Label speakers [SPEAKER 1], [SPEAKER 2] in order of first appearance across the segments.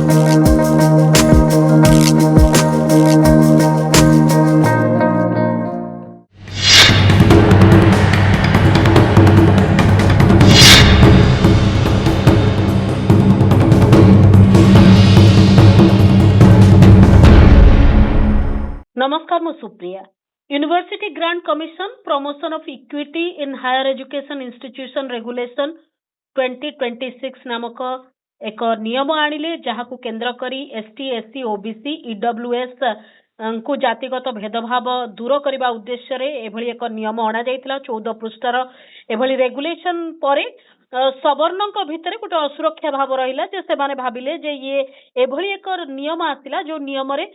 [SPEAKER 1] नमस्कार, मु Supriya. University grant commission promotion of equity in higher education institution regulation 2026 नामक एक नियम आनिले जहाकु केंद्र करी एसटी एससी ओबीसी ईडब्ल्यूएस को जातिगत भेदभाव दूर करने उद्देश्य रे एभली एक नियम अणा जाइतिला। 14 पृष्ठार एभली रेगुलेशन परे सवर्णों भितर गोटे असुरक्षा भाव रहिला जे से माने भाबिले जे ये एभली एक नियम आसिला जो नियम रे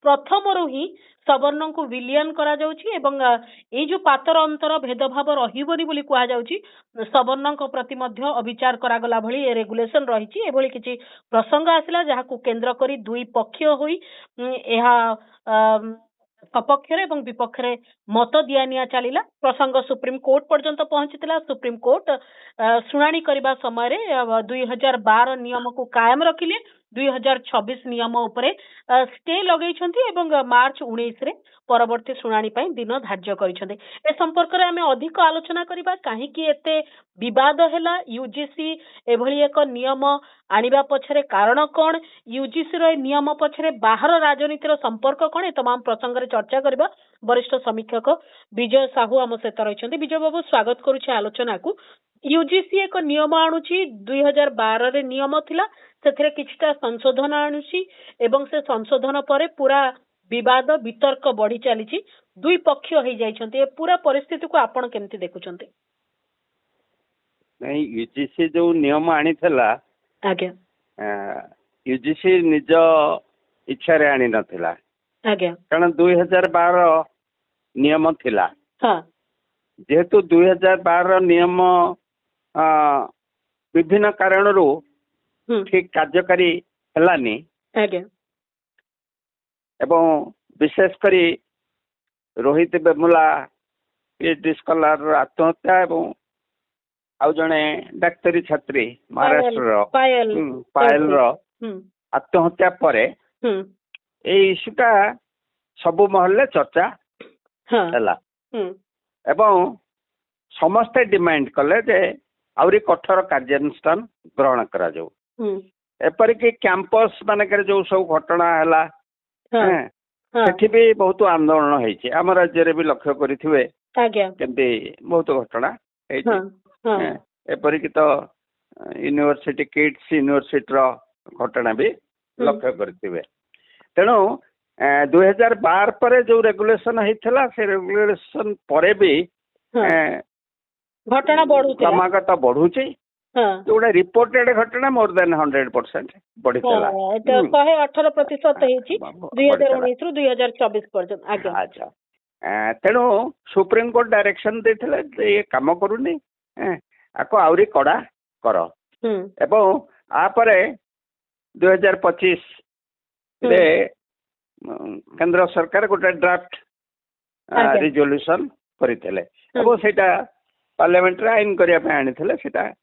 [SPEAKER 1] प्रथम ही सवर्णों को विलियन करा जाउछि एवं ए जो पातर अंतर भेदभाव रहिबोनी बोली कुआ जाउछि सवर्णों प्रति मध्य अविचार करागला भली ए रेगुलेशन रहिछि। एभली किछि प्रसंग आसिला जहाकु केंद्र करी दुई पक्ष होई एहा सपक्षरे एवं विपक्षरे मत दियानिया चलिला। प्रसंग सुप्रीम कोर्ट पर्यंत पहुंचीला। सुप्रीम कोर्ट शुणाणी करबा समय रे 2012 नियम को कायम रखिले। 2026 नियम उपरे स्टे लगेइछन्ती एवं मार्च 19 रे परवर्ती शुणाणी पई दिन धार्य करिछन्ते। ए संपर्क रे हमें अधिक आलोचना करबा काहे कि एते विवाद हैला। यूजीसी एभली एक नियम आनिबा पछरे कारण कोन, यूजीसी रो नियम पछरे बाहर राजनीतिर संपर्क कोन, ए तमाम प्रसंग रे चर्चा करबा। वरिष्ठ समीक्षक विजय साहू आम सहित रहिछन्ते। विजय बाबू, स्वागत करूछि आलोचना को। यूजीसी एक नियम आणुछि 2012 रे नियम थिला, सेथिरे किछटा संशोधन आणुछि एवं से संशोधन परे पूरा विवाद वितर्क बढ़ी चलीछि। दुई पक्ष होई जाइछन्ते। ए पूरा परिस्थिति को आपण केमति देखुछन्ते?
[SPEAKER 2] नहीं, यूजीसी जो नियम आनी थला
[SPEAKER 1] आज्ञा
[SPEAKER 2] यूजीसी निज इच्छा रे आनी नथिला।
[SPEAKER 1] आज्ञा
[SPEAKER 2] कारण 2012 नियम थिला।
[SPEAKER 1] हां,
[SPEAKER 2] जेहेतु 2012 नियम विभिन्न कारणरू ठीक कार्यकारी हेलानी
[SPEAKER 1] आज्ञा
[SPEAKER 2] एवं विशेष करी रोहित बेमुला पीएचडी स्कॉलर आत्महत्या एवं आउ जने डाक्तरी छात्री महाराष्ट्र पायल आत्महत्या परे ए इश्यूटा सबु महल चर्चा हैला एवं समस्ते डिमांड कले जे आउरी कठोर कार्यानुष्ठान ग्रहण करा जाऊ। एपरिक कैंपस मानकर जो सब घटना है सेठी भी बहुत आंदोलन है। आम राज्य भी लक्ष्य करेंगे केमती बहुत घटना एपरिक तो यूनिवर्सिटी किड्स यूनिवर्सिटी घटना भी लक्ष्य करेंगे। तेणु 2012 पर जो रेगुलेशन होता से रेगुलेशन परे भी
[SPEAKER 1] घटना
[SPEAKER 2] क्रमागत बढ़ुची। जोड़ा रिपोर्टेड घटना मोर देन 100% बढ़ी चला।
[SPEAKER 1] 118% हेची 2019 रु 2024 पर्यंत। आज्ञा
[SPEAKER 2] अच्छा, तेणु सुप्रीम कोर्ट डायरेक्शन देथिले ये काम करूनी आको आउरी कड़ा कर एवं आपरे 2025 रे केंद्र सरकार गोटे ड्राफ्ट रिजोल्यूशन करिथिले एवं सेटा पार्लियामेंट रे आइन करिया पे आनिथिले। सेटा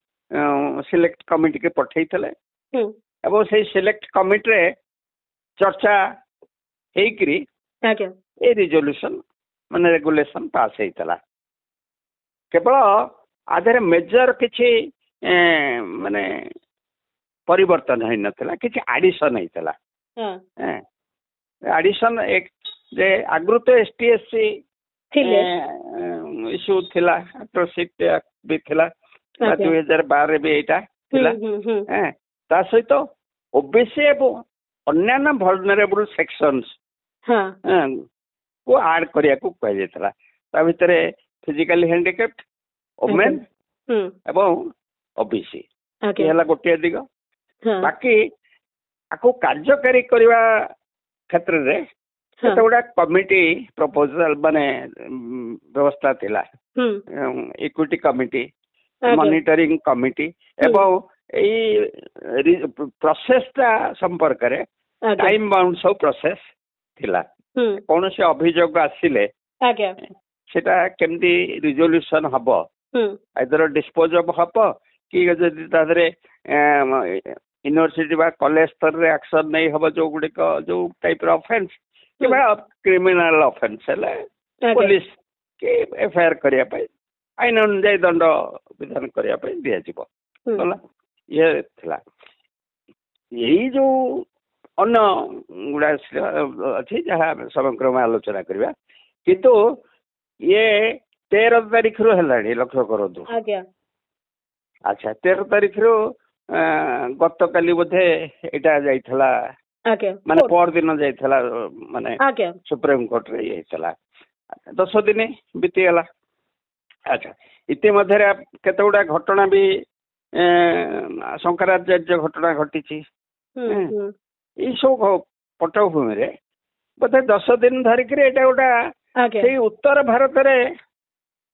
[SPEAKER 2] सिलेक्ट कमिटी के पठेइथिले एवं से सिलेक्ट कमिटी रे चर्चा हेकरी ए रिजोल्यूशन माने रेगुलेशन पास हेइतला। केवल आधर मेजर किछि माने परिवर्तन है नथिला, किछि एडिशन हेइतला। एडिशन एक जे आगु तो एसटीएससी इश्यू थिला, अट्रोसिटी भी थिला 2012 भी एटा थिला। ता सहित ओबीसी एवं अन्य वल्नरेबल सेक्शंस को ऐड करिया को कह जेतला। ता भितरे फिजिकली हैंडिकैप्ड, वुमेन एवं ओबीसी हेला गोटे दिग। बाकी आको कार्यकारी करबा क्षेत्र रे सेटा गोटा कमिटी प्रपोजल माने व्यवस्था थिला। इक्विटी कमिटी, मॉनिटरिंग कमिटी एवं प्रोसेस संपर्क रे टाइम बाउंड सब प्रोसेस थिला। कौन से अभियोग आसिले सेटा केमती रिजोल्यूशन हबो, आइदर डिस्पोज ऑफ हबो कि जदि तादरे यूनिवर्सिटी बा कॉलेज स्तर रे एक्शन नहीं हबो जो गुड़िक जो टाइप रो ऑफेंस कि बा क्रिमिनल ऑफेंस है पुलिस के एफआईआर करिया पे आईन अनुଯାयी दंड विधान करिया पे दिया जीवो गला ये थिला यही जो अन्य गुड़ा अच्छी जहाँ समग्र में आलोचना करवा किंतु ये 13 तारीख रू है लक्ष्य करूँ अच्छा 13 तारीख रू गत काली बोधे यहाँ जाइला माने पर दिन जाइला माने सुप्रीम कोर्ट रे जाइला 10 दिन बीतीगला अच्छा इति मध्य केते गुड़ा घटना भी शंकराचार्य घटना घटी ये सब पटभूमि रे बोधे 10 दिन धरिक गोटे उत्तर भारत रे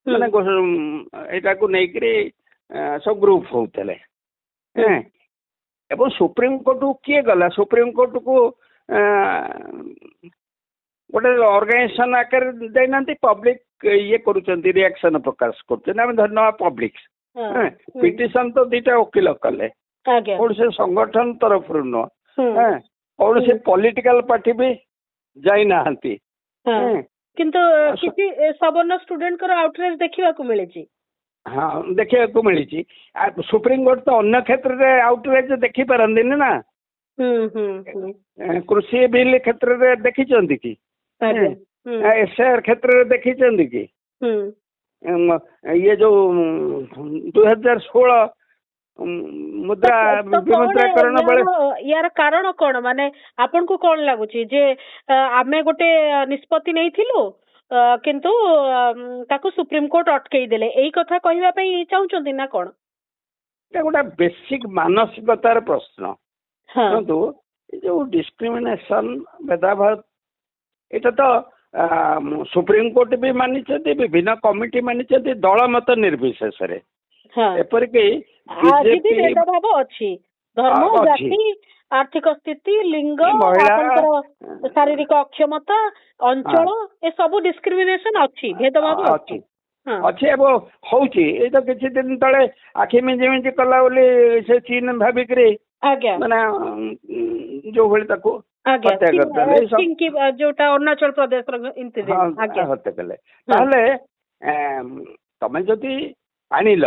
[SPEAKER 2] माने एटा को नहीं सब ग्रुप होते एवं सुप्रीम कोर्ट को किए गला सुप्रीम कोर्ट को गोटे ऑर्गेनाइजेशन आकार देना पब्लिक ये रिएक्शन प्रकाश कर धन्यवाद पब्लिक पिटिशन तो दीटा वकिल कले कौन से संगठन तरफ नुह कौन से पॉलिटिकल पार्टी भी जाई नाहंती
[SPEAKER 1] किंतु किसी सवर्ण स्टूडेंट को आउटरीच देखा मिली
[SPEAKER 2] हाँ देखा मिली सुप्रीम कोर्ट तो अन्य क्षेत्र में आउटरीच देखी पारती ना कृषि बिल क्षेत्र में देखी कि एसआर क्षेत्र में देखी कि ये जो 2016 मुद्रा विमुद्राकरण बेले
[SPEAKER 1] यार कारण कौन माने आपन को कौन लगुची जे आमे गोटे निष्पत्ति नहीं थिलु किंतु ताको सुप्रीम कोर्ट अटकई देले एई कथा कहबा पई चाहुचंती ना कोन
[SPEAKER 2] गोटे बेसिक मानसिकतार प्रश्न किंतु जो डिस्क्रिमिनेशन भेदाभाव एटा तो सुप्रीम कोर्ट भी मानी विभिन्न कमिटी मानी दल मत निर्विशेष एपरिक
[SPEAKER 1] भेदभाव अच्छी धर्म जाति आर्थिक स्थिति लिंग शारीरिक अक्षमता अंचल ए सब डिस्क्रिमिनेशन अच्छी भेदभाव अच्छी
[SPEAKER 2] अच्छी अब होची ए तो किछि दिन तळे आखि मिंजी मिंजी कला बोली से चीन भाबिक रे माने जो भली ताको हत्या करते
[SPEAKER 1] जोटा अरुणाचल प्रदेश
[SPEAKER 2] हत्या कले ताहले तमे जदि आनिल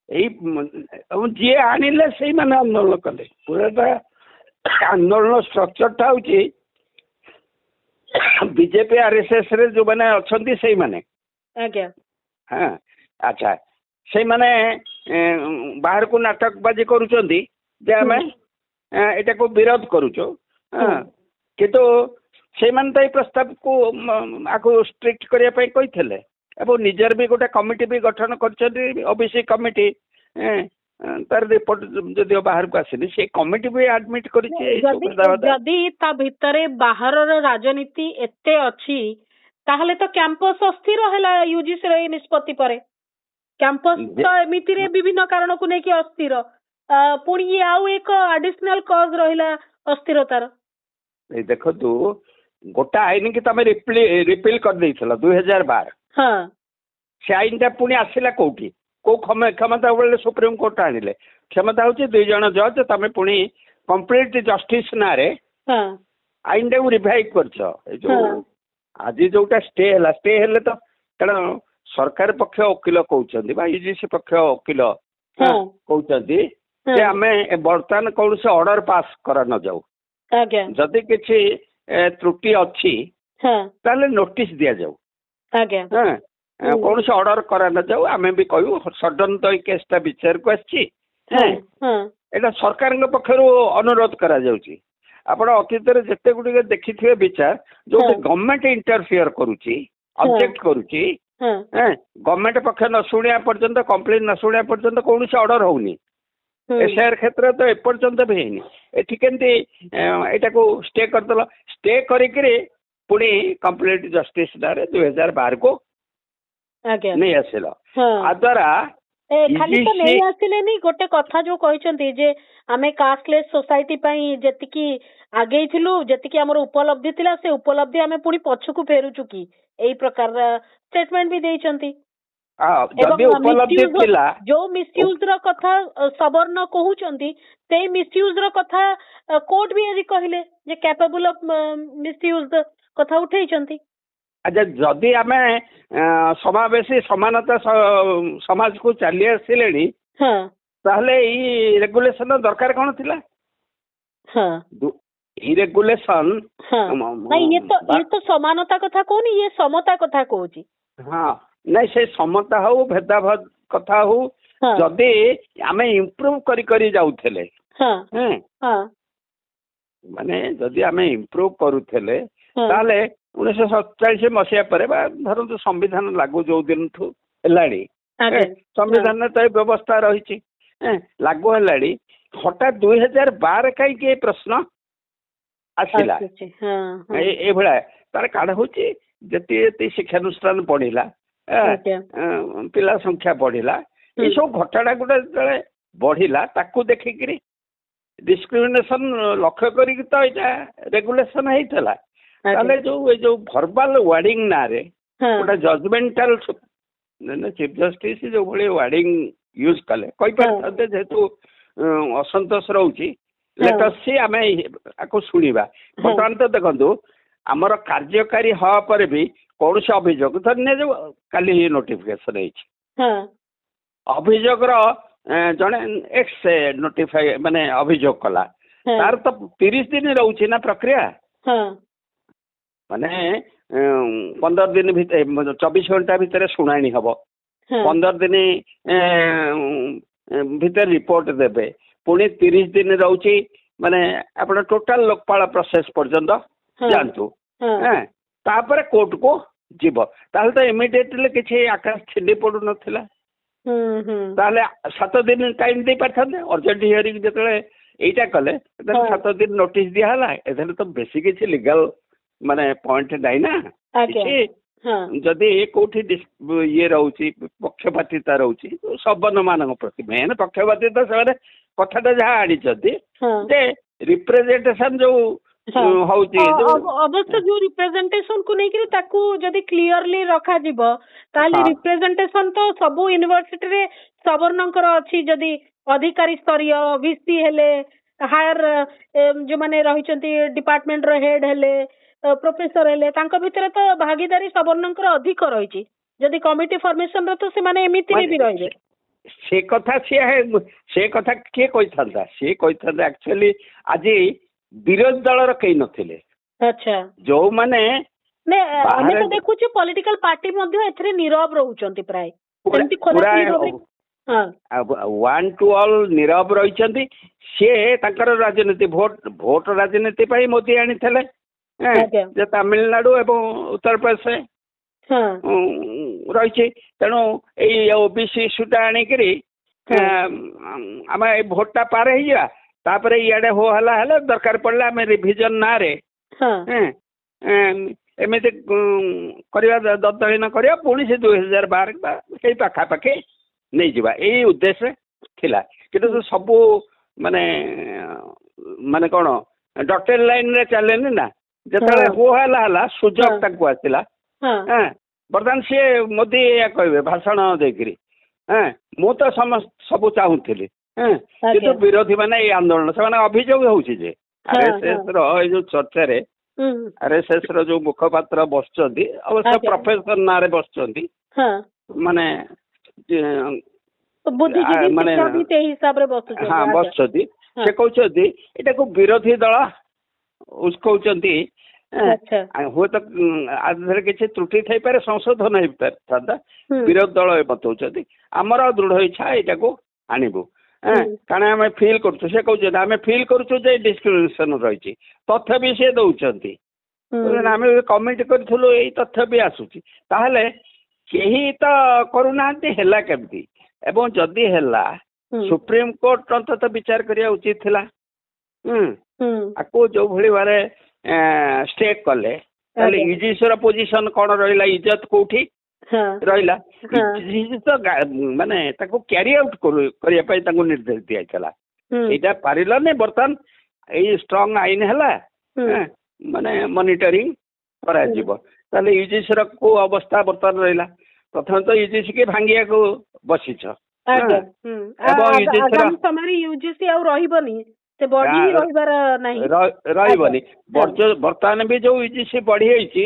[SPEAKER 2] जी आनिले से माने आंदोलन कले पूरा आंदोलन स्ट्रक्चर हूँ बीजेपी आरएसएस रे जो मैंने अच्छा से माने हाँ अच्छा से माने बाहर को नाटकबाजी करुचंदी जे आमे एटा को विरोध करूचो किंतु से माने तो प्रस्ताव को आको स्ट्रिक्ट करिया पई कहिथले एवं निजर भी गोटे कमिटी भी गठन कर ओबीसी कमिटी तार रिपोर्ट जदि बाहर को आसनी से कमिटी भी एडमिट
[SPEAKER 1] जदि ता भितरे बाहर राजनीति एते अच्छी ताहले तो कैंपस अस्थिर है यूजीसी रे निष्पत्ति परे कैंपस तो एमिति रे विभिन्न कारण को लेकिन अस्थिर पुणी ये आउ एक एडिशनल कॉज रहिला अस्थिरतार
[SPEAKER 2] देखो तू गोटा आईन की तमे रिपील कर देइछला 2012
[SPEAKER 1] हाँ
[SPEAKER 2] से आईन टा पुणी आसिला कोठी को क्षमता बोले सुप्रीम कोर्ट आनिले क्षमता हूँ 2 जन जज तमें पुणी कंप्लीट जस्टिस ना रे आईन टा रिवाइव कर आज जोटा स्टे हेले तो कारण सरकार पक्ष वकिल कहते यूजीसी पक्ष वकिल कहते आम बर्तमान कौन से ऑर्डर पास करा न जाऊ जदि किसी त्रुटि अच्छी ताले नोटिस दिया जाऊ कौन से ऑर्डर करा न जाऊ आम भी कहू सडन तो केसटा विचार को आसी सरकार पक्षर अनुरोध करा जाउची आपण अतीत जिते गुड़िक देखिथे विचार जो गवर्नमेंट इंटरफियर करुची ऑब्जेक्ट करुची गवर्नमेंट पक्ष न शुणिया पर्यंत कंप्लेन न शुणिया पर्यंत कौन से ऑर्डर होनी एसआर क्षेत्र तो एपर्यंत भी हैनी एठी केंती एटा को स्टे करदल स्टे करिकरी पुणी कंप्लीट जस्टिस दारे 2012 को नहीं आसिला आ द्वारा
[SPEAKER 1] खाली तो नहीं आसिले नहीं गोटे कथा जो कहचंती जे आमे कास्टलेस सोसाइटी पई जेतिकी आगे थिलु जेतिकी हमर उपलब्धि थिला से उपलब्धि आमे पुणी पछकु फेरुचु की एई प्रकार स्टेटमेंट भी देइचंती
[SPEAKER 2] ଯଦି ଉପଲବ୍ଧି ଥିଲା
[SPEAKER 1] जो मिसयूज ର କଥା ସବର୍ଣ୍ଣ କହୁଛନ୍ତି ସେଇ ମିସୟୁଜ ର କଥା କୋର୍ଟ ବି ଆଜି କହିଲେ ଯେ କ୍ୟାପେବୁଲ ଅଫ ମିସୟୁଜ କଥା ଉଠେଇଛନ୍ତି।
[SPEAKER 2] ଆଚ୍ଛା ଯଦି ଆମେ ସମାବେଶୀ ସମାନତା ସମାଜକୁ ଚାଲି ଆସିଲେଣି ତାହେଲେ ଏଇ ରେଗୁଲେସନ ଦରକାର କଣ ଥିଲା? ଏଇ ରେଗୁଲେସନ
[SPEAKER 1] ये तो समानता କଥା କହୁନି, ये समता କଥା କହୁଛି।
[SPEAKER 2] ହଁ ନାଇଁ ସେ ସମତା ହଉ ଭେଦାଭେଦ କଥା ହଉ ଯଦି ଆମେ ଇମ୍ପ୍ରୁଭ କରି କରି ଯାଉଥିଲେ ମାନେ ଯଦି ଆମେ ଇମ୍ପ୍ରୁଭ କରୁଥିଲେ ତାହେଲେ 1947 ମସିହା ପରେ ବା ଧରନ୍ତୁ ସମ୍ବିଧାନ ଲାଗୁ ଯୋଉ ଦିନଠୁ ହେଲାଣି ସମ୍ବିଧାନରେ ତ ଏ ବ୍ୟବସ୍ଥା ରହିଛି ଲାଗୁ ହେଲାଣି ହଠାତ୍ 2012 କାହିଁକି ଏ ପ୍ରଶ୍ନ ଆସିଲା? ଏଇଭଳିଆ ତାର କାରଣ ହଉଛି ଯେତିକି ଯେତିକି ଶିକ୍ଷାନୁଷ୍ଠାନ ପଢିଲା ପିଲା ସଂଖ୍ୟା ବଢିଲା ଏସବୁ ଘଟଣା ଗୁଡା ଯେତେବେଳେ ବଢିଲା ତାକୁ ଦେଖିକିରି ଡିସ୍କ୍ରିମିନେସନ ଲକ୍ଷ୍ୟ କରିକି ତ ଏଇଟା ରେଗୁଲେସନ ହେଇଥିଲା। ତାହେଲେ ଯୋଉ ଭର୍ବାଲ ୱାର୍ଡିଂ ନାଁରେ ଗୋଟେ ଜଜମେଣ୍ଟାଲ ଚିଫ ଜଷ୍ଟିସ ଯୋଉ ଭଳି ୱାର୍ଡିଂ ୟୁଜ କଲେ କହିପାରିଥାନ୍ତେ ଯେହେତୁ ଅସନ୍ତୋଷ ରହୁଛି ଲେଟସ୍ ଆମେ ଆକୁ ଶୁଣିବା। ବର୍ତ୍ତମାନ ତ ଦେଖନ୍ତୁ ଆମର କାର୍ଯ୍ୟକାରୀ ହବା ପରେ ବି କୌଣସି ଅଭିଯୋଗ ଧରି ନିଆଯାଉ କାଲି ନୋଟିଫିକେସନ ହେଇଛି ଅଭିଯୋଗର ଜଣେ ଏକ୍ସ ନୋଟିଫାଇ ମାନେ ଅଭିଯୋଗ କଲା ତାର ତ 30 ଦିନ ରହୁଛି ନା ପ୍ରକ୍ରିୟା ମାନେ 15 ଦିନ ଭିତରେ 24 ଘଣ୍ଟା ଭିତରେ ଶୁଣାଣି ହବ 15 ଦିନ ଭିତରେ ରିପୋର୍ଟ ଦେବେ ପୁଣି 30 ଦିନ ରହୁଛି ମାନେ ଆପଣ ଟୋଟାଲ ଲୋକପାଳ ପ୍ରୋସେସ ପର୍ଯ୍ୟନ୍ତ ଯାଆନ୍ତୁ ତାପରେ କୋର୍ଟକୁ ଯିବ ତାହେଲେ ତ ଇମିଡିଏଟଲି କିଛି ଆକାଶ ଛିଣ୍ଡି ପଡୁନଥିଲା। ତାହେଲେ 7 ଦିନ ଟାଇମ ଦେଇ ପାରିଥାନ୍ତେ ଅର୍ଜେଣ୍ଟ ହିୟରିଂ ଯେତେବେଳେ ଏଇଟା କଲେ 7 ଦିନ ନୋଟିସ ଦିଆହେଲା ଏଥିରେ ତ ବେଶୀ କିଛି ଲିଗାଲ ମାନେ ପଏଣ୍ଟ ନାହିଁ ନା କିଛି ଯଦି କୋଉଠି ଇଏ ରହୁଛି ପକ୍ଷପାତିତା ରହୁଛି ସବର୍ଣ୍ଣ ମାନଙ୍କ ପ୍ରତି ମେନ୍ ପକ୍ଷପାତିତା ସେମାନେ କଥାଟା ଯାହା ଆଣିଛନ୍ତି ଯେ ରିପ୍ରେଜେଣ୍ଟେସନ ଯୋଉ ହଉଛି
[SPEAKER 1] ଅବଶ୍ୟ ଯୋଉ ରିପ୍ରେଜେଣ୍ଟେସନ କୁ ନେଇକିରି ତାକୁ ଯଦି କ୍ଲିୟରଲି ରଖାଯିବ ତାହେଲେ ରିପ୍ରେଜେଣ୍ଟେସନ ତ ସବୁ ୟୁନିଭର୍ସିଟିରେ ସବର୍ଣ୍ଣଙ୍କର ଅଛି। ଯଦି ଅଧିକାରୀ ସ୍ତରୀୟ ଭିସି ହେଲେ ହାୟର ଯୋଉମାନେ ରହିଛନ୍ତି ଡିପାର୍ଟମେଣ୍ଟର ହେଡ ହେଲେ ପ୍ରୋଫେସର ହେଲେ ତାଙ୍କ ଭିତରେ ତ ଭାଗିଦାରୀ ସବର୍ଣ୍ଣଙ୍କର ଅଧିକ ରହିଛି। ଯଦି କମିଟି ଫର୍ମେସନ ର ତ ସେମାନେ ଏମିତିରେ ବି ରହିବେ।
[SPEAKER 2] ସେ କଥା ସେ କଥା କିଏ କହିଥାନ୍ତା ସିଏ କହିଥାନ୍ତା ଆକ୍ଚୁଆଲି ଆଜି ବିରୋଧୀ ଦଳର କେହି ନଥିଲେ ଯୋଉମାନେ
[SPEAKER 1] ଆମେ ତ ଦେଖୁଛୁ ପଲିଟିକାଲ ପାର୍ଟି ମଧ୍ୟ ଏଥିରେ ନୀରବ ରହୁଛନ୍ତି ପ୍ରାୟ
[SPEAKER 2] ୱାନ୍ ଟୁ ଅଲ୍ ନୀରବ ରହିଛନ୍ତି। ସିଏ ତାଙ୍କର ରାଜନୀତି ଭୋଟ ରାଜନୀତି ପାଇଁ ମୋଦି ଆଣିଥିଲେ ଯେ ତାମିଲନାଡୁ ଏବଂ ଉତ୍ତରପ୍ରଦେଶ ରହିଛି ତେଣୁ ଏଇ ଓବିସି ଇସ୍ୟୁଟା ଆଣିକିରି ଆମେ ଏଇ ଭୋଟଟା ପାର ହେଇଯିବା ତାପରେ ଇଆଡେ ହୋ ହେଲା ହେଲେ ଦରକାର ପଡିଲେ ଆମେ ରିଭିଜନ ନାଁରେ ଏମିତି କରିବା ଦତ୍ତହୀନ କରିବା ପୁଣି ସେ 2012 ବା ସେଇ ପାଖାପାଖି ନେଇଯିବା ଏଇ ଉଦ୍ଦେଶ୍ୟ ଥିଲା। କିନ୍ତୁ ସବୁ ମାନେ ମାନେ କ'ଣ ଡଟେଡ୍ ଲାଇନରେ ଚାଲେନି ନା ଯେତେବେଳେ ହୋ ହେଲା ସୁଯୋଗ ତାଙ୍କୁ ଆସିଲା ବର୍ତ୍ତମାନ ସିଏ ମୋଦି ଏଇଆ କହିବେ ଭାଷଣ ଦେଇକିରି ମୁଁ ତ ସବୁ ଚାହୁଁଥିଲି କିନ୍ତୁ ବିରୋଧୀ ମାନେ ଏଇ ଆନ୍ଦୋଳନ ସେମାନେ ଅଭିଯୋଗ ହଉଛି ଯେ ଆରଏସଏସ ର ଏଇ ଯୋଉ ଚର୍ଚ୍ଚାରେ ଆରଏସଏସ ର ଯୋଉ ମୁଖପାତ୍ର ବସୁଛନ୍ତି ଅବଶ୍ୟ ପ୍ରଫେସର ନାଁରେ ବସୁଛନ୍ତି ମାନେ ବସୁଛନ୍ତି ସେ କହୁଛନ୍ତି ଏଇଟାକୁ ବିରୋଧୀ ଦଳ ଉସ୍କଉଛନ୍ତି ହୁଏତ ଆଧାରରେ କିଛି ତ୍ରୁଟି ଥାଇପାରେ ସଂଶୋଧନ ହେଇପାରିଥାନ୍ତା ବିରୋଧୀ ଦଳ ବତଉଛନ୍ତି ଆମର ଦୃଢ ଇଚ୍ଛା ଏଇଟାକୁ ଆଣିବୁ କାରଣ ଆମେ ଫିଲ୍ କରୁଛୁ ସେ କହୁଛନ୍ତି ଆମେ ଫିଲ୍ କରୁଛୁ ଯେ ଡିସ୍କ୍ରିମିନେସନ ରହିଛି ତଥ୍ୟ ବି ସେ ଦଉଛନ୍ତି ଆମେ କମିଟି କରିଥିଲୁ ଏଇ ତଥ୍ୟ ବି ଆସୁଛି ତାହେଲେ କେହି ତ କରୁନାହାନ୍ତି ହେଲା କେମିତି ଏବଂ ଯଦି ହେଲା ସୁପ୍ରିମକୋର୍ଟ ଅନ୍ତତଃ ବିଚାର କରିବା ଉଚିତ ଥିଲା ଆକୁ ଯୋଉ ଭଳି ଭାବରେ ଷ୍ଟେ କଲେ ତାହେଲେ ଇଜିସର ପୋଜିସନ କ'ଣ ରହିଲା ଇଜ୍ଜତ କୋଉଠି ରହିଲା ତ ମାନେ ତାକୁ କ୍ୟାରି ଆଉଟ୍ କରିବା ପାଇଁ ତାଙ୍କୁ ନିର୍ଦ୍ଦେଶ ଦିଆଯାଇଥିଲା ଏଇଟା ପାରିଲାନି ବର୍ତ୍ତମାନ ଏଇ ଷ୍ଟ୍ରଙ୍ଗ ଆଇନ ହେଲା ମାନେ ମନିଟରିଂ କରାଯିବ ତାହେଲେ ଇଜିସର କୋଉ ଅବସ୍ଥା ବର୍ତ୍ତମାନ ରହିଲା ପ୍ରଥମେ ତ ୟୁଜିସି କି ଭାଙ୍ଗିବାକୁ ବସିଛ।
[SPEAKER 1] ଆଜ୍ଞା
[SPEAKER 2] ଏବଂ
[SPEAKER 1] ଆଗାମୀ ସମୟରେ ୟୁଜିସି ଆଉ ରହିବନି, ସେ ବଢି ହିଁ ରହିବାର ନାହିଁ,
[SPEAKER 2] ରହିବନି। ବର୍ତ୍ତମାନ ବି ଯୋଉ ୟୁଜିସି ବଢି ହେଇଛି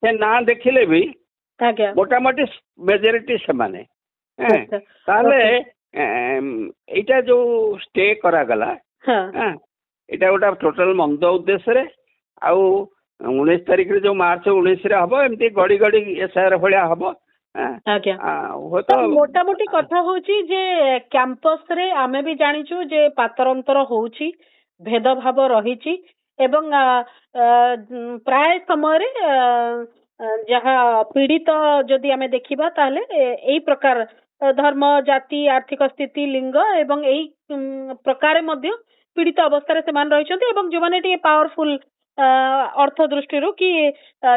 [SPEAKER 2] ସେ ନାଁ ଦେଖିଲେ ବି
[SPEAKER 1] ଆଜ୍ଞା
[SPEAKER 2] ମୋଟାମୋଟି ମେଜରିଟି ସେମାନେ। ତାହେଲେ ଏଇଟା ଯୋଉ ଷ୍ଟେ କରାଗଲା ଏଇଟା ଗୋଟେ ଟୋଟାଲ ମନ୍ଦ ଉଦ୍ଦେଶ୍ୟରେ। ଆଉ 19 ତାରିଖରେ ଯୋଉ ମାର୍ଚ୍ଚ 19ରେ ହବ ଏମିତି ଗଡି ଗଡି ଏସ୍ଆଇଆର୍ ଭଳିଆ ହବ।
[SPEAKER 1] ଆଜ୍ଞା ମୋଟାମୋଟି କଥା ହଉଛି ଯେ କ୍ୟାମ୍ପସ ରେ ଆମେ ବି ଜାଣିଛୁ ଯେ ପାତରଅନ୍ତର ହଉଛି, ଭେଦଭାବ ରହିଛି ଏବଂ ପ୍ରାୟ ସମୟରେ ଯାହା ପୀଡିତ ଯଦି ଆମେ ଦେଖିବା ତାହେଲେ ଏଇ ପ୍ରକାର ଧର୍ମ, ଜାତି, ଆର୍ଥିକ ସ୍ଥିତି, ଲିଙ୍ଗ ଏବଂ ଏଇ ପ୍ରକାରେ ମଧ୍ୟ ପୀଡିତ ଅବସ୍ଥାରେ ସେମାନେ ରହିଛନ୍ତି ଏବଂ ଯୋଉମାନେ ଟିକେ ପାୱାରଫୁଲ ଅର୍ଥ ଦୃଷ୍ଟିରୁ କି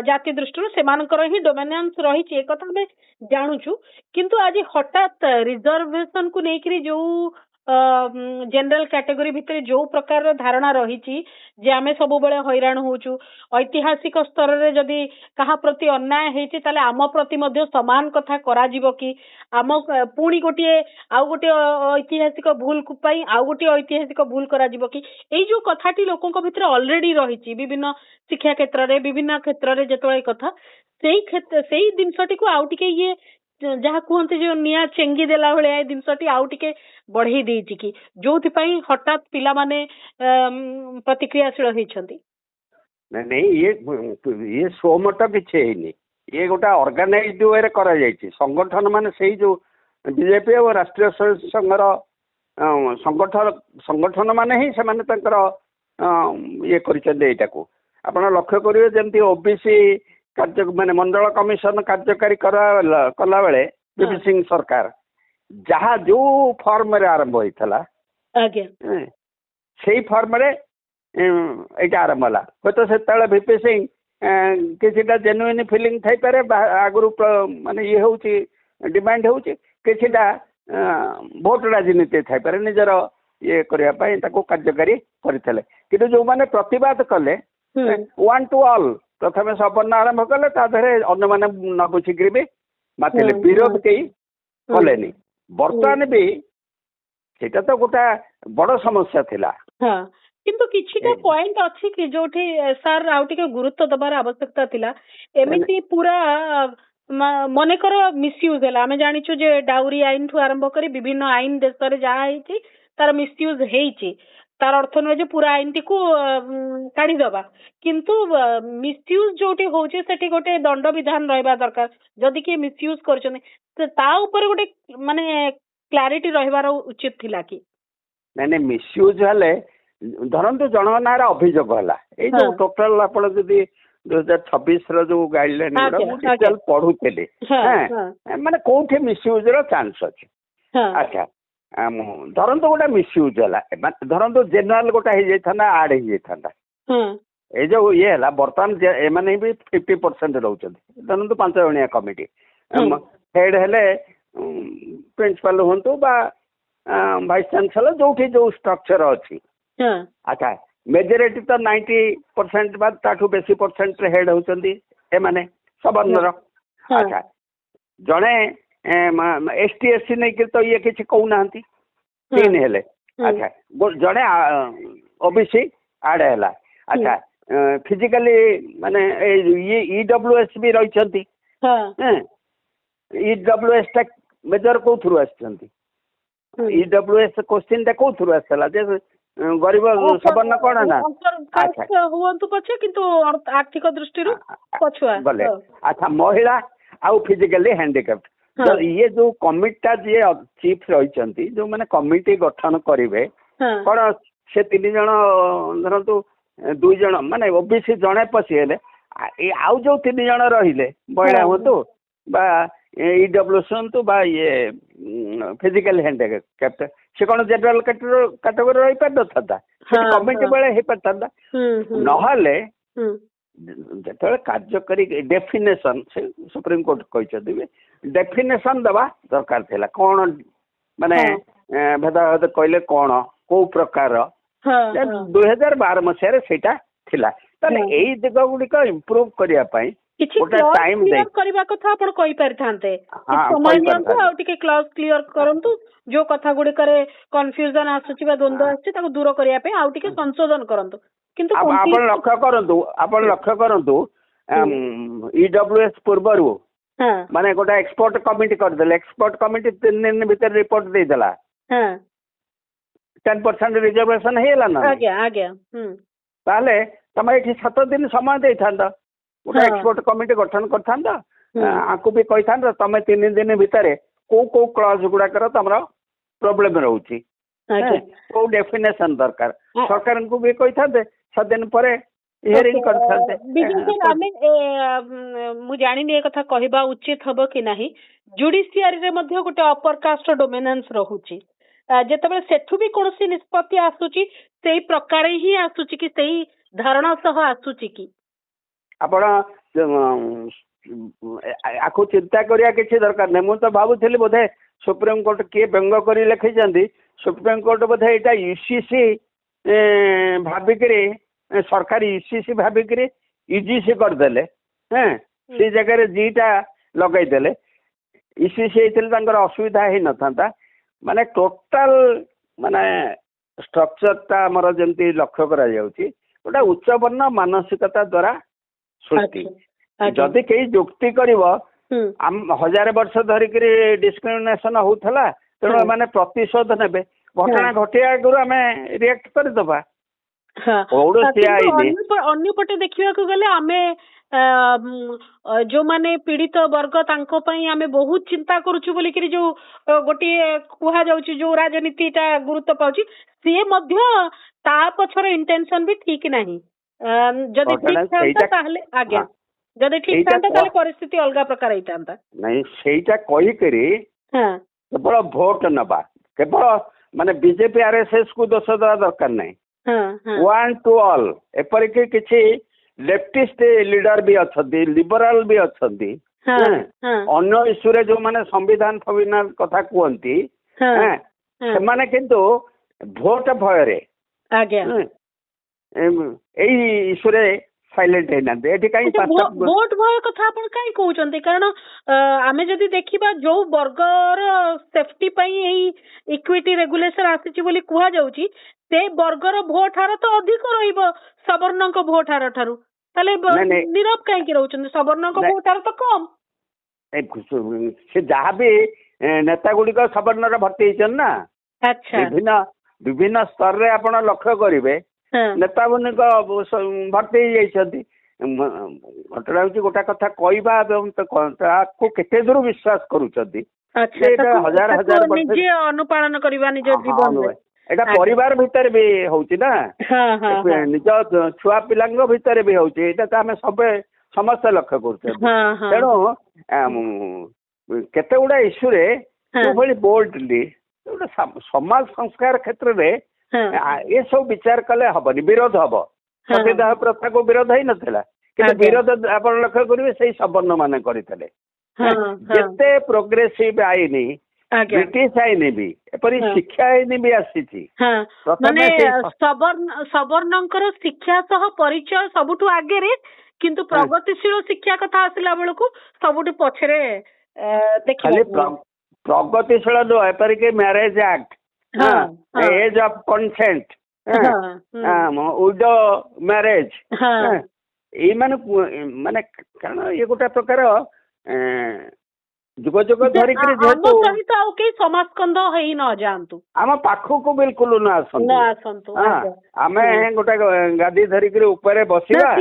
[SPEAKER 1] ଜାତି ଦୃଷ୍ଟିରୁ ସେମାନଙ୍କର ହିଁ ଡୋମିନାନ୍ସ ରହିଛି, ଏ କଥା ଆମେ ଜାଣୁଛୁ। କିନ୍ତୁ ଆଜି ହଠାତ୍ ରିଜର୍ଭେସନ କୁ ନେଇକରି ଯୋଉ ଜେନେରାଲ କ୍ୟାଟେଗୋରୀ ଭିତରେ ଯୋଉ ପ୍ରକାରର ଧାରଣା ରହିଛି ଯେ ଆମେ ସବୁବେଳେ ହଇରାଣ ହଉଛୁ, ଐତିହାସିକ ସ୍ତରରେ ଯଦି କାହା ପ୍ରତି ଅନ୍ୟାୟ ହେଇଛି ତାହେଲେ ଆମ ପ୍ରତି ମଧ୍ୟ ସମାନ କଥା କରାଯିବ କି, ଆମ ପୁଣି ଆଉ ଗୋଟିଏ ଐତିହାସିକ ଭୁଲ ପାଇଁ ଆଉ ଗୋଟିଏ ଐତିହାସିକ ଭୁଲ କରାଯିବ କି, ଏଇ ଯୋଉ କଥାଟି ଲୋକଙ୍କ ଭିତରେ ଅଲରେଡି ରହିଛି ବିଭିନ୍ନ ଶିକ୍ଷା କ୍ଷେତ୍ରରେ ବିଭିନ୍ନ କ୍ଷେତ୍ରରେ ଯେତେବେଳେ କଥା ସେଇ ଜିନିଷଟିକୁ ଆଉ ଟିକେ ଯାହା କୁହନ୍ତି ଯୋଉ ନିଆଁ ଚେଙ୍ଗି ଦେଲା ଭଳିଆ ଏ ଜିନିଷଟି ଆଉ ଟିକେ ବଢେଇ ଦେଇଛି କି, ଯୋଉଥିପାଇଁ ହଠାତ୍ ପିଲାମାନେ ପ୍ରତିକ୍ରିୟାଶୀଳ ହେଇଛନ୍ତି।
[SPEAKER 2] ନାଇଁ ଇଏ ସୋମଟ କିଛି ହେଇନି, ଇଏ ଗୋଟେ ଅର୍ଗାନାଇଜ୍ଡ ୱେରେ କରାଯାଇଛି। ସଂଗଠନ ମାନେ ସେଇ ଯୋଉ ବିଜେପି ଓ ରାଷ୍ଟ୍ରୀୟ ସ୍ୱୟଂ ସଂଘର ସଂଗଠନ ମାନେ ହିଁ ସେମାନେ ତାଙ୍କର ଇଏ କରିଛନ୍ତି ଏଇଟାକୁ। ଆପଣ ଲକ୍ଷ୍ୟ କରିବେ ଯେମିତି ଓବିସି ମାନେ ମଣ୍ଡଳ କମିଶନ କାର୍ଯ୍ୟକାରୀ କଲାବେଳେ ପିପି ସିଂ ସରକାର ଯାହା ଯୋଉ ଫର୍ମରେ ଆରମ୍ଭ ହେଇଥିଲା ସେଇ ଫର୍ମରେ ଏଇଟା ଆରମ୍ଭ ହେଲା। ହୁଏତ ସେତେବେଳେ ଭିପି ସିଂ କିଛିଟା ଜେନୁଇନ୍ ଫିଲିଂ ଥାଇପାରେ, ଆଗରୁ ମାନେ ଇଏ ହଉଛି ଡିମାଣ୍ଡ ହଉଛି, କିଛିଟା ଭୋଟ ରାଜନୀତି ଥାଇପାରେ, ନିଜର ଇଏ କରିବା ପାଇଁ ତାକୁ କାର୍ଯ୍ୟକାରୀ କରିଥିଲେ। କିନ୍ତୁ ଯୋଉମାନେ ପ୍ରତିବାଦ କଲେ ୱାନ୍ ଟୁ ଅଲ୍ ପ୍ରଥମେ ସବର୍ଣ୍ଣ ଆରମ୍ଭ କଲେ, ତା ଦେହରେ ଅନ୍ୟମାନେ ନ ବୁଝିକିରି ବି ମାତିଲେ, ବିରୋଧ କେହି କଲେନି। ବର୍ତ୍ତମାନ ବି ସେଇଟା ତ ଗୋଟେ ବଡ ସମସ୍ୟା ଥିଲା।
[SPEAKER 1] କିନ୍ତୁ କିଛିଟା ପଏଣ୍ଟ ଅଛି କି ଯୋଉଠି ସାର୍ ଆଉ ଟିକେ ଗୁରୁତ୍ୱ ଦବାର ଆବଶ୍ୟକତା ଥିଲା। ଏମିତି ପୁରା ମନେକର ମିସୟୁଜ ହେଲା, ଆମେ ଜାଣିଛୁ ଯେ ଡାଉରୀ ଆଇନଠୁ ଆରମ୍ଭ କରି ବିଭିନ୍ନ ଆଇନ ଦେଶରେ ଯାହା ହେଇଛି ତାର ମିସୟୁଜ ହେଇଛି, ତାର ଅର୍ଥ ନୁହେଁ ଯେ ପୁରା ଆଇନଟିକୁ କାଢିଦବା, କିନ୍ତୁ ମିସୟୁଜ ଯୋଉଠି ହଉଛି ସେଠି ଗୋଟେ ଦଣ୍ଡ ବିଧାନ ରହିବା ଦରକାର। ଯଦି କିଏ ମିସୟୁଜ କରୁଛନ୍ତି ତା ଉପରେ ଗୋଟେ ମାନେ କ୍ଲାରିଟି ରହିବାର ଉଚିତ ଥିଲା କି?
[SPEAKER 2] ନାଇଁ ମିସୟୁଜ ହେଲେ ଧରନ୍ତୁ ଜଣଙ୍କ ନାଁରେ ଅଭିଯୋଗ ହେଲା, ଏଇ ଯୋଉ ଟୋଟାଲ ଆପଣ ଯଦି 2026ର ଯୋଉ ଗାଇଡଲାଇନ ଗୁଡା ମୁଁ ପଢୁଥିଲି, ମାନେ କୋଉଠି ମିସୟୁଜ ର ଚାନ୍ସ ଅଛି। ଆଚ୍ଛା ଧରନ୍ତୁ ଗୋଟେ ମିସୟୁଜ ହେଲା, ଧରନ୍ତୁ ଜେନେରାଲ ଗୋଟେ ହେଇଯାଇଥାନ୍ତା, ଆଡ୍ ହେଇଯାଇଥାନ୍ତା, ଏଇ ଯୋଉ ଇଏ ହେଲା ବର୍ତ୍ତମାନ ଏମାନେ ବି 50% ରହୁଛନ୍ତି। ଧରନ୍ତୁ 5 ଜଣିଆ କମିଟି, ହେଡ୍ ହେଲେ ପ୍ରିନ୍ସିପାଲ ହୁଅନ୍ତୁ ବା ଭାଇସ୍ ଚାନ୍ସେଲର, ଯୋଉଠି ଯୋଉ ଷ୍ଟ୍ରକ୍ଚର ଅଛି। ଆଚ୍ଛା ମେଜରିଟି ତ 90% ବା ତାଠୁ ବେଶୀ ପରସେଣ୍ଟରେ ହେଡ୍ ହଉଛନ୍ତି ଏମାନେ ସବର୍ଣ୍ଣର। ଆଚ୍ଛା ଜଣେ ST SC ନେଇକି ତ ଇଏ କିଛି କହୁନାହାନ୍ତି, 3 ହେଲେ। ଆଚ୍ଛା ଜଣେ OBC ଆଡ୍ ହେଲା। ଆଚ୍ଛା ଫିଜିକାଲି ମାନେ EWS ବି ରହିଛନ୍ତି। EWS ଟା ମେଜର କୋଉଥିରୁ ଆସିଛନ୍ତି? EWS କୋଶ୍ଚିନ୍ ଟା କୋଉଥିରୁ ଆସିଥିଲା ଯେ ଗରିବ ସବର୍ଣ୍ଣ କଣ ନା
[SPEAKER 1] ହୁଅନ୍ତୁ ପଛେ କିନ୍ତୁ ଆର୍ଥିକ ଦୃଷ୍ଟିରୁ ପଛୁଆ
[SPEAKER 2] ଗଲେ। ଆଚ୍ଛା ମହିଳା ଆଉ ଫିଜିକାଲି ହ୍ୟାଣ୍ଡିକ୍ୟାପ୍ଟ, ଇଏ ଯୋଉ କମିଟିଟା ଯିଏ ଚିଫ୍ ରହିଛନ୍ତି, ଯୋଉମାନେ କମିଟି ଗଠନ କରିବେ, କଣ ସେ 3 ଜଣ ଧରନ୍ତୁ 2 ଜଣ ମାନେ OBC ଜଣେ ପଶିଗଲେ, ଆଉ ଯୋଉ 3 ଜଣ ରହିଲେ ମହିଳା ହୁଅନ୍ତୁ ବା EWS ହୁଅନ୍ତୁ ବା ଇଏ ଫିଜିକାଲି ହ୍ୟାଣ୍ଡିକ୍ୟାପ୍ଟ, ସେ କଣ ଜେନେରାଲ କାଟେଗୋରୀ ରହିପାରିନଥାନ୍ତା? ସେଠି କମିଟି ବେଳେ ହେଇପାରିଥାନ୍ତା। ନହେଲେ ଯେତେବେଳେ କାର୍ଯ୍ୟକାରୀ ଡେଫିନେସନ ସୁପ୍ରିମକୋର୍ଟ କହିଛନ୍ତି ଡେଫିନେସନ ଦେବା ଦରକାର ଥିଲା, କଣ ମାନେ ଭେଦାଭେଦ କହିଲେ କଣ କୋଉ ପ୍ରକାର। 2012 ମସିହାରେ ସେଇଟା ଥିଲା। ତାହେଲେ ଏଇ ଦିଗ ଗୁଡିକ ଇମ୍ପ୍ରୁଭ କରିବା ପାଇଁ
[SPEAKER 1] କିଛି
[SPEAKER 2] ଗୋଟେ
[SPEAKER 1] କ୍ଲଜ
[SPEAKER 2] time
[SPEAKER 1] କ୍ଲିୟର
[SPEAKER 2] ଦେଇ
[SPEAKER 1] କରିବା କଥା ଆପଣ କହିପାରିଥାନ୍ତେ
[SPEAKER 2] ହଁ
[SPEAKER 1] କିଛି ସମୟ ନିଅନ୍ତୁ
[SPEAKER 2] କହିପାରିଥାନ୍ତି।
[SPEAKER 1] ଆଉ ଟିକେ କ୍ଲଜ କ୍ଲିୟର କରନ୍ତୁ ଯୋଉ କଥା ଗୁଡିକରେ କନଫ୍ୟୁଜନ ଆସୁଛି ବା ଦ୍ୱନ୍ଦ୍ୱ ଆସୁଛି ତାକୁ ଦୂର କରିବା ପାଇଁ ଆଉ ଟିକେ ସଂଶୋଧନ କରନ୍ତୁ କିନ୍ତୁ
[SPEAKER 2] ଆପଣ ଲକ୍ଷ୍ୟ କରନ୍ତୁ EWS ପୂର୍ବରୁ
[SPEAKER 1] ହଁ
[SPEAKER 2] ମାନେ ଗୋଟେ ଏକ୍ସପର୍ଟ କମିଟି କରିଦେଲେ ଏକ୍ସପର୍ଟ କମିଟି 3 ଦିନ ଭିତରେ ରିପୋର୍ଟ ଦେଇଦେଲା
[SPEAKER 1] ହଁ
[SPEAKER 2] 10% ରିଜର୍ଭେସନ ହେଇଗଲା ନା ନାଇଁ?
[SPEAKER 1] ଆଜ୍ଞା ଆଜ୍ଞା
[SPEAKER 2] ତାହେଲେ ତମେ ଏଠି 7 ଦିନ ସମୟ ଦେଇଥାନ୍ତ ଗୋଟେ
[SPEAKER 1] ହଁ
[SPEAKER 2] ଏକ୍ସପର୍ଟ କମିଟି ଗଠନ କରିଥାନ୍ତ
[SPEAKER 1] ହୁଁ
[SPEAKER 2] ଆଙ୍କୁ ବି କହିଥାନ୍ତ ତମେ 3 ଦିନ ଭିତରେ କୋଉ କୋଉ କ୍ଲଜ ଗୁଡାକର ତମର ପ୍ରୋବ୍ଲେମ ରହୁଛି
[SPEAKER 1] ଆଜ୍ଞା
[SPEAKER 2] କୋଉ ଡେଫିନେସନ ଦରକାର ସରକାରଙ୍କୁ ବି କହିଥାନ୍ତେ 7 ଦିନ ପରେ ହିୟରିଂ କରିଥାନ୍ତେ।
[SPEAKER 1] ବିଜୟ ସାର୍ ଆମେ ମୁଁ ଜାଣିନି ଏ କଥା କହିବା ଉଚିତ ହବ କି ନାହିଁ ଜୁଡିସିଆରୀରେ ମଧ୍ୟ ଗୋଟେ ଅପର କାଷ୍ଟ ଡୋମିନାନ୍ସ ରହୁଛି ଯେତେବେଳେ ସେଠୁ ବି କୌଣସି ନିଷ୍ପତ୍ତି ଆସୁଛି ସେଇ ପ୍ରକାର ହିଁ ଆସୁଛି କି ସେଇ ଧାରଣା ସହ ଆସୁଛି କି
[SPEAKER 2] ଆପଣ ଆକୁ ଚିନ୍ତା କରିବା କିଛି ଦରକାର ନାହିଁ ମୁଁ ତ ଭାବୁଥିଲି ବୋଧେ ସୁପ୍ରିମକୋର୍ଟ କିଏ ବ୍ୟଙ୍ଗ କରି ଲେଖିଛନ୍ତି ସୁପ୍ରିମକୋର୍ଟ ବୋଧେ ଏଇଟା UCC ଭାବିକିରି ସରକାରୀ UCC ଭାବିକିରି UGC କରିଦେଲେ ସେ ଜାଗାରେ ଜିଟା ଲଗେଇଦେଲେ UCC ହେଇଥିଲେ ତାଙ୍କର ଅସୁବିଧା ହେଇନଥାନ୍ତା ମାନେ ଟୋଟାଲ ମାନେ ଷ୍ଟ୍ରକ୍ଚରଟା ଆମର ଯେମିତି ଲକ୍ଷ୍ୟ କରାଯାଉଛି ଗୋଟେ ଉଚ୍ଚବର୍ଣ୍ଣ ମାନସିକତା ଦ୍ୱାରା ସୃଷ୍ଟି ଯଦି କେହି ଯୁକ୍ତି କରିବ 1000 ବର୍ଷ ଧରିକିରି ଡିସ୍କ୍ରିମିନେସନ ହଉଥିଲା ତେଣୁ ଏମାନେ ପ୍ରତିଶୋଧ ନେବେ ଘଟଣା ଘଟିବା ଆଗରୁ ଆମେ ରିଆକ୍ଟ କରିଦବା
[SPEAKER 1] ଅନ୍ୟପଟେ ଦେଖିବାକୁ ଗଲେ ଆମେ ଯୋଉମାନେ ପୀଡିତ ବର୍ଗ ତାଙ୍କ ପାଇଁ ଆମେ ବହୁତ ଚିନ୍ତା କରୁଛୁ ବୋଲିକିରି ଯୋଉ ଗୋଟିଏ କୁହାଯାଉଛି ଯୋଉ ରାଜନୀତିଟା ଗୁରୁତ୍ୱ ପାଉଛି ସିଏ ମଧ୍ୟ ତା ପଛର ଇଣ୍ଟେନସନ ବି ଠିକ ନାହିଁ ଯଦି ଠିକ ଥାନ୍ତା ତାହେଲେ ଆଜ୍ଞା ଯଦି ଠିକ ଥାନ୍ତା ତାହେଲେ ପରିସ୍ଥିତି ଅଲଗା ପ୍ରକାର ହେଇଥାନ୍ତା
[SPEAKER 2] ନାଇଁ ସେଇଟା କହିକରି କେବଳ ଭୋଟ ନେବା କେବଳ ମାନେ ବିଜେପି RSS କୁ ଦୋଷ ଦେବା ଦରକାର ନାହିଁ ୱାନ୍ ଟୁ ଅଲ୍ ଏପରିକି କିଛି ଲେଫ୍ଟିଷ୍ଟ ଲିଡର ବି ଅଛନ୍ତି ଲିବରାଲ ବି ଅଛନ୍ତି ଅନ୍ୟ ଇସ୍ୟୁରେ ଯୋଉମାନେ ସମ୍ବିଧାନ କଥା କୁହନ୍ତି ସେମାନେ କିନ୍ତୁ ଭୋଟ ଭୟରେ ଏଇ ଇସ୍ୟୁରେ ସାଇଲେଣ୍ଟ ହେଇନାହାନ୍ତି ଏଠି କାହିଁ
[SPEAKER 1] ଭୋଟ ଭୟ କଥା ଆପଣ କାହିଁ କହୁଛନ୍ତି କାରଣ ଆମେ ଯଦି ଦେଖିବା ଯୋଉ ବର୍ଗର ସେଫଟି ପାଇଁ ଏଇ ଇକ୍ୱିଟି ରେଗୁଲେସନ ଆସିଛି ବୋଲି କୁହାଯାଉଛି ସେ ବର୍ଗର ଭୋଟ ହାର ତ ଅଧିକ ରହିବ ସବର୍ଣ୍ଣଙ୍କ ଭୋଟ ହାର ଠାରୁ ତାହେଲେ ନିରବ କାହିଁକି ରହୁଛନ୍ତି ସବର୍ଣ୍ଣଙ୍କ ଭୋଟ ହାର ତ କମ
[SPEAKER 2] ସେ ଯାହାବି ନେତା ଗୁଡିକ ସବର୍ଣ୍ଣର ଭର୍ତ୍ତି ହେଇଛନ୍ତି ନା ବିଭିନ୍ନ ସ୍ତରରେ ଆପଣ ଲକ୍ଷ୍ୟ କରିବେ ନେତା ମାନଙ୍କ ଭର୍ତ୍ତି ହେଇଯାଇଛନ୍ତି ଘଟଣା ହଉଛି ଗୋଟେ କଥା କହିବା ଏବଂ ତାକୁ କେତେ ଦୂର ବିଶ୍ୱାସ କରୁଛନ୍ତି ହଜାର
[SPEAKER 1] ନିଜେ ଅନୁପାଳନ କରିବା ନିଜ ଜୀବନରେ
[SPEAKER 2] ଏଇଟା ପରିବାର ଭିତରେ ବି ହଉଛି ନା ନିଜ ଛୁଆ ପିଲାଙ୍କ ଭିତରେ ବି ହଉଛି ଏଇଟା ତ ଆମେ ସମସ୍ତେ ଲକ୍ଷ୍ୟ କରୁଛନ୍ତି ତେଣୁ କେତେ ଗୁଡା ଇସ୍ୟୁରେ ଯୋଉଭଳି ବୋଲ୍ଡଲି ଗୋଟେ ସମାଜ ସଂସ୍କାର କ୍ଷେତ୍ରରେ ଏସବୁ ବିଚାର କଲେ ହବନି ବିରୋଧ ହବ ସତୀଦାହ ପ୍ରଥାକୁ ବିରୋଧ ହେଇନଥିଲା କିନ୍ତୁ ବିରୋଧ ଆପଣ ଲକ୍ଷ୍ୟ କରିବେ ସେଇ ସବର୍ଣ୍ଣ ମାନେ କରିଥିଲେ ଯେତେ ପ୍ରୋଗ୍ରେସିଭ ଆଇନ ବ୍ରିଟିଶ ଆଇନ ବି ଏପରି ଶିକ୍ଷା ଆଇନ ବି ଆସିଛି
[SPEAKER 1] ମାନେ ସବର୍ଣ୍ଣଙ୍କର ଶିକ୍ଷା ସହ ପରିଚୟ ସବୁଠୁ ଆଗରେ କିନ୍ତୁ ପ୍ରଗତିଶୀଳ ଶିକ୍ଷା କଥା ଆସିଲା ବେଳକୁ ସବୁଠୁ ପଛରେ
[SPEAKER 2] ପ୍ରଗତିଶୀଳ ନୁହଁ ଏପରିକି marriage act age of consent widow marriage ଏଇ ମାନେ କାରଣ ଇଏ ଗୋଟେ ପ୍ରକାର ଯୁଗ ଯୁଗ ଧରିକିରି ଯେହେତୁ
[SPEAKER 1] ସହିତ ଆଉ କେହି ସମାସ୍କନ୍ଧ ହେଇ ନ ଯାଆନ୍ତୁ
[SPEAKER 2] ଆମ ପାଖକୁ ବିଲକୁଲ ନ ଆସନ୍ତୁ ଆମେ ଗୋଟେ ଗାଦି ଧରିକିରି ଉପରେ ବସିବା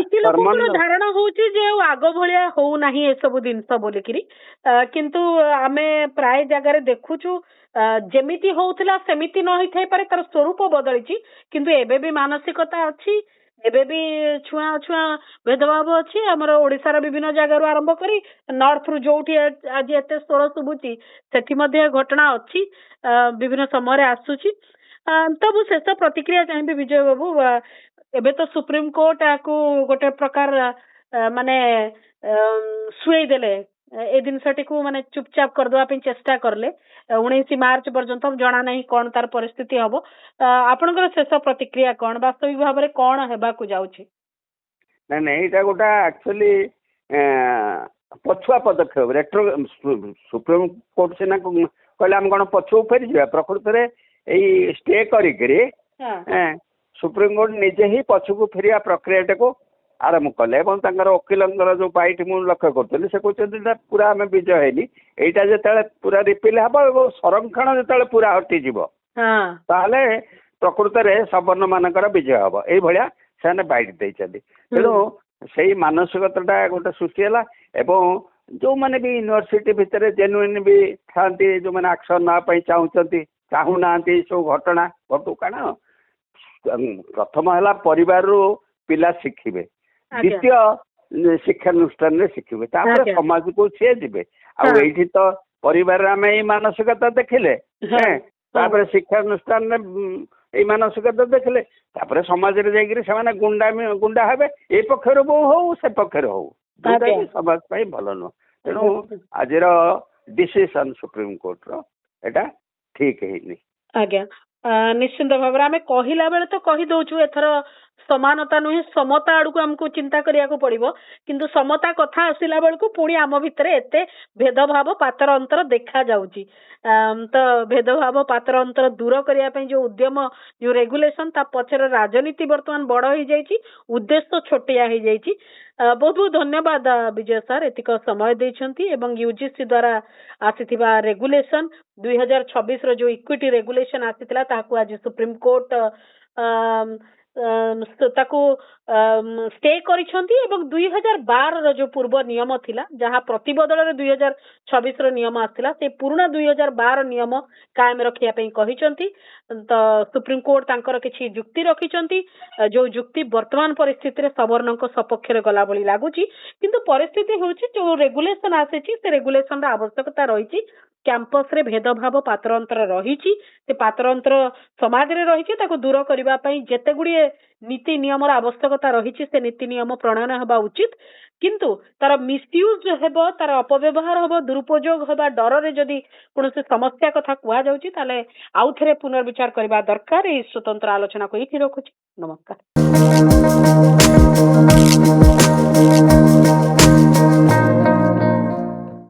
[SPEAKER 1] ଧାରଣା ହଉଛି ଯେ ଆଉ ଆଗ ଭଳିଆ ହଉନାହିଁ ଏସବୁ ଜିନିଷ ବୋଲିକିରି କିନ୍ତୁ ଆମେ ପ୍ରାୟ ଜାଗାରେ ଦେଖୁଛୁ ଯେମିତି ହଉଥିଲା ସେମିତି ନ ହେଇଥାଇପାରେ ତାର ସ୍ୱରୂପ ବଦଳିଛି କିନ୍ତୁ ଏବେ ବି ମାନସିକତା ଅଛି ଏବେ ବି ଛୁଆଁ ଅଛୁଆଁ ଭେଦଭାବ ଅଛି ଆମର ଓଡିଶାର ବିଭିନ୍ନ ଜାଗାରୁ ଆରମ୍ଭ କରି ନର୍ଥରୁ ଯୋଉଠି ଆଜି ଏତେ ସ୍ୱର ଶୁଭୁଛି ସେଠି ମଧ୍ୟ ଘଟଣା ଅଛି ବିଭିନ୍ନ ସମୟରେ ଆସୁଛି ତ ମୁଁ ଶେଷ ପ୍ରତିକ୍ରିୟା ଚାହିଁବି ବିଜୟ ବାବୁ ଏବେ ତ ସୁପ୍ରିମକୋର୍ଟ ଆକୁ ଗୋଟେ ପ୍ରକାର ମାନେ ଶୁଏଇ ଦେଲେ ଏ ଜିନିଷଟିକୁ ମାନେ ଚୁପଚାପ କରିଦେବା ପାଇଁ ଚେଷ୍ଟା କଲେ 19 ମାର୍ଚ୍ଚ ପର୍ଯ୍ୟନ୍ତ ଜଣା ନାହିଁ କଣ ତାର ପରିସ୍ଥିତି ହବ ଆପଣଙ୍କର ଶେଷ ପ୍ରତିକ୍ରିୟା କଣ ବାସ୍ତବିକ ଭାବରେ କଣ ହେବାକୁ ଯାଉଛି
[SPEAKER 2] ନାଇଁ ଏଇଟା ଗୋଟେ ଆକ୍ଚୁଆଲି ପଛୁଆ ପଦକ୍ଷେପ ରେଟ୍ରୋ ସୁପ୍ରିମକୋର୍ଟ ସିନା କହିଲେ ଆମେ କଣ ପଛକୁ ଫେରିଯିବା, ପ୍ରକୃତରେ ଏଇ ଷ୍ଟେ କରିକିରି ସୁପ୍ରିମକୋର୍ଟ ନିଜେ ହିଁ ପଛକୁ ଫେରିବା ପ୍ରକ୍ରିୟାଟାକୁ ଆରମ୍ଭ କଲେ ଏବଂ ତାଙ୍କର ଓକିଲଙ୍କର ଯୋଉ ପାଇଟି ମୁଁ ଲକ୍ଷ୍ୟ କରୁଥିଲି ସେ କହୁଛନ୍ତି ଏଇଟା ପୁରା ଆମେ ବିଜୟ ହେଇନି, ଏଇଟା ଯେତେବେଳେ ପୁରା ରିପିଲ୍ ହବ ଏବଂ ସଂରକ୍ଷଣ ଯେତେବେଳେ ପୁରା ହଟିଯିବ ତାହେଲେ ପ୍ରକୃତରେ ସବର୍ଣ୍ଣ ମାନଙ୍କର ବିଜୟ ହବ, ଏଇଭଳିଆ ସେମାନେ ବାଇଟ୍ ଦେଇଛନ୍ତି। ତେଣୁ ସେଇ ମାନସିକତାଟା ଗୋଟେ ସୃଷ୍ଟି ହେଲା ଏବଂ ଯୋଉମାନେ ବି ୟୁନିଭର୍ସିଟି ଭିତରେ ଜେନୁଇନ୍ ବି ଥାନ୍ତି, ଯୋଉମାନେ ଆକ୍ସନ ନେବା ପାଇଁ ଚାହୁଁନାହାନ୍ତି ସବୁ ଘଟଣା ଘଟୁ, କାରଣ ପ୍ରଥମ ହେଲା ପରିବାରରୁ ପିଲା ଶିଖିବେ, ଦ୍ୱିତୀୟ ଶିକ୍ଷାନୁଷ୍ଠାନରେ ଶିଖିବେ, ତାପରେ ସମାଜକୁ ସିଏ ଯିବେ। ଆଉ ଏଇଠି ତ ପରିବାରରେ ଆମେ ଏଇ ମାନସିକତା ଦେଖିଲେ, ତାପରେ ଶିକ୍ଷାନୁଷ୍ଠାନରେ ଏଇ ମାନସିକତା ଦେଖିଲେ, ତାପରେ ସମାଜରେ ଯାଇକିରି ସେମାନେ ଗୁଣ୍ଡା ହେବେ, ଏ ପକ୍ଷରୁ ହଉ ସେ ପକ୍ଷରେ ହଉ, ଯୋଉଟା କି ସମାଜ ପାଇଁ ଭଲ ନୁହଁ। ତେଣୁ ଆଜିର ଡିସିସନ ସୁପ୍ରିମକୋର୍ଟର ଏଇଟା ଠିକ ହେଇନି।
[SPEAKER 1] ଆଜ୍ଞା, ନିଶ୍ଚିନ୍ତ ଭାବରେ ଆମେ କହିଲା ବେଳେ ତ କହି ଦଉଛୁ ଏଥର ସମାନତା ନୁହେଁ ସମତା ଆଡକୁ ଆମକୁ ଚିନ୍ତା କରିବାକୁ ପଡିବ, କିନ୍ତୁ ସମତା କଥା ଆସିଲା ବେଳକୁ ପୁଣି ଆମ ଭିତରେ ଏତେ ଭେଦଭାବ ପାତର ଅନ୍ତର ଦେଖା ଯାଉଛି। ତ ଭେଦଭାବ ପାତର ଅନ୍ତର ଦୂର କରିବା ପାଇଁ ଯୋଉ ଉଦ୍ୟମ, ଯୋଉ ରେଗୁଲେସନ, ତା ପଛରେ ରାଜନୀତି ବର୍ତ୍ତମାନ ବଡ ହେଇଯାଇଛି, ଉଦ୍ଦେଶ୍ୟ ଛୋଟିଆ ହେଇଯାଇଛି। ବହୁତ ବହୁତ ଧନ୍ୟବାଦ ବିଜୟ ସାର୍, ଏତିକ ସମୟ ଦେଇଛନ୍ତି ଏବଂ ୟୁଜିସି ଦ୍ୱାରା ଆସିଥିବା ରେଗୁଲେସନ 2026 ର ଯୋଉ ଇକ୍ୱିଟି ରେଗୁଲେସନ ଆସିଥିଲା ତାହାକୁ ଆଜି ସୁପ୍ରିମକୋର୍ଟ ତାକୁ ଷ୍ଟେ କରିଛନ୍ତି ଏବଂ 2012 ର ଯୋଉ ପୂର୍ବ ନିୟମ ଥିଲା ଯାହା ପ୍ରତିବଦଳରେ 2026 ର ନିୟମ ଆସିଥିଲା, ସେ ପୁରୁଣା 2012 ନିୟମ କାୟମ ରଖିବା ପାଇଁ କହିଛନ୍ତି। ତ ସୁପ୍ରିମକୋର୍ଟ ତାଙ୍କର କିଛି ଯୁକ୍ତି ରଖିଛନ୍ତି, ଯୋଉ ଯୁକ୍ତି ବର୍ତ୍ତମାନ ପରିସ୍ଥିତିରେ ସବର୍ଣ୍ଣଙ୍କ ସପକ୍ଷରେ ଗଲା ଭଳି ଲାଗୁଛି, କିନ୍ତୁ ପରିସ୍ଥିତି ହେଉଛି ଯୋଉ ରେଗୁଲେସନ ଆସିଛି ସେ ରେଗୁଲେସନର ଆବଶ୍ୟକତା ରହିଛି। କ୍ୟାମ୍ପସରେ ଭେଦଭାବ ପାତର ଅନ୍ତର ରହିଛି, ସେ ପାତର ଅନ୍ତର ସମାଜରେ ରହିଛି, ତାକୁ ଦୂର କରିବା ପାଇଁ ଯେତେ ଗୁଡିଏ ନୀତି ନିୟମର ଆବଶ୍ୟକତା ରହିଛି ସେ ନୀତି ନିୟମ ପ୍ରଣୟନ ହେବା ଉଚିତ, କିନ୍ତୁ ତାର ମିସୟୁଜ ହେବ, ତାର ଅପବ୍ୟବହାର ହେବ, ଦୁରୁପଯୋଗ ହେବା ଡରରେ ଯଦି କୌଣସି ସମସ୍ୟା କଥା କୁହାଯାଉଛି ତାହେଲେ ଆଉ ଥରେ ପୁନର୍ବିଚାର କରିବା ଦରକାର। ଏହି ସ୍ୱତନ୍ତ୍ର ଆଲୋଚନାକୁ ଏଇଠି ରଖୁଛି। ନମସ୍କାର।